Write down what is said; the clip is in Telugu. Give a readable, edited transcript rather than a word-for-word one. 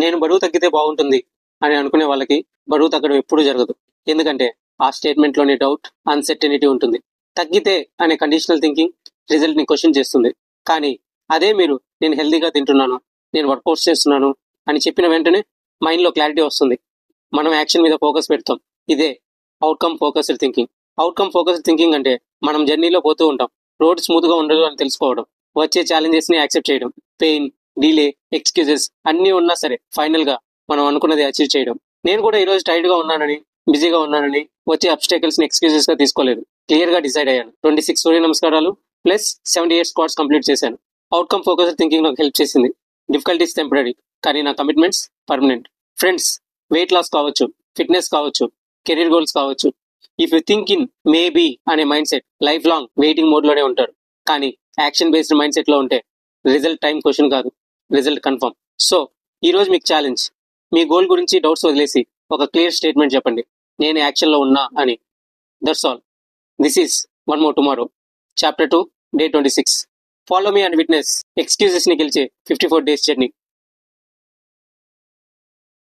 నేను బరువు తగ్గితే బాగుంటుంది అని అనుకునే వాళ్ళకి బరువు తగ్గడం ఎప్పుడూ జరగదు. ఎందుకంటే ఆ స్టేట్మెంట్లోని డౌట్, అన్సర్టెనిటీ ఉంటుంది. తగ్గితే అనే కండిషనల్ థింకింగ్ రిజల్ట్ని క్వశ్చన్ చేస్తుంది. కానీ అదే మీరు నేను హెల్దీగా తింటున్నాను, నేను వర్కౌట్స్ చేస్తున్నాను అని చెప్పిన వెంటనే మైండ్లో క్లారిటీ వస్తుంది. మనం యాక్షన్ మీద ఫోకస్ పెడతాం. ఇదే outcome focused thinking. Outcome focused thinking అంటే మనం జర్నీలో పోతూ ఉంటాం. రోడ్ స్మూత్గా ఉండదు అని తెలుసుకోవడం, వచ్చే ఛాలెంజెస్ని యాక్సెప్ట్ చేయడం, పెయిన్, డిలే, ఎక్స్క్యూజెస్ అన్నీ ఉన్నా సరే ఫైనల్గా మనం అనుకున్నది అచీవ్ చేయడం. నేను కూడా ఈరోజు టైర్డ్గా ఉన్నానని, బిజీగా ఉన్నానని వచ్చే అబ్స్టాకిల్స్ని ఎక్స్క్యూజెస్గా తీసుకోలేదు. క్లియర్గా డిసైడ్ అయ్యాను. 26 సూర్య నమస్కారాలు ప్లస్ 78 స్క్వాట్స్ కంప్లీట్ చేశాను. అవుట్కమ్ ఫోకస్డ్ థింకింగ్ నాకు హెల్ప్ చేసింది. డిఫికల్టీస్ టెంపరీ, కానీ నా commitments permanent. Friends, weight loss కావచ్చు, ఫిట్నెస్ కావచ్చు, కెరీర్ గోల్స్ కావచ్చు, if you think in maybe అనే mindset lifelong waiting మోడ్లోనే ఉంటారు. కానీ యాక్షన్ బేస్డ్ మైండ్ సెట్లో ఉంటే రిజల్ట్ టైం క్వశ్చన్ కాదు, రిజల్ట్ కన్ఫర్మ్. సో ఈరోజు మీకు ఛాలెంజ్. మీ గోల్ గురించి డౌట్స్ వదిలేసి ఒక క్లియర్ స్టేట్మెంట్ చెప్పండి, నేను యాక్షన్లో ఉన్నా అని. That's all. This is one more tomorrow. Chapter 2, day 26. Follow me and witness ఎక్స్క్యూజెస్ని గెలిచే 54 డేస్ జర్నీ.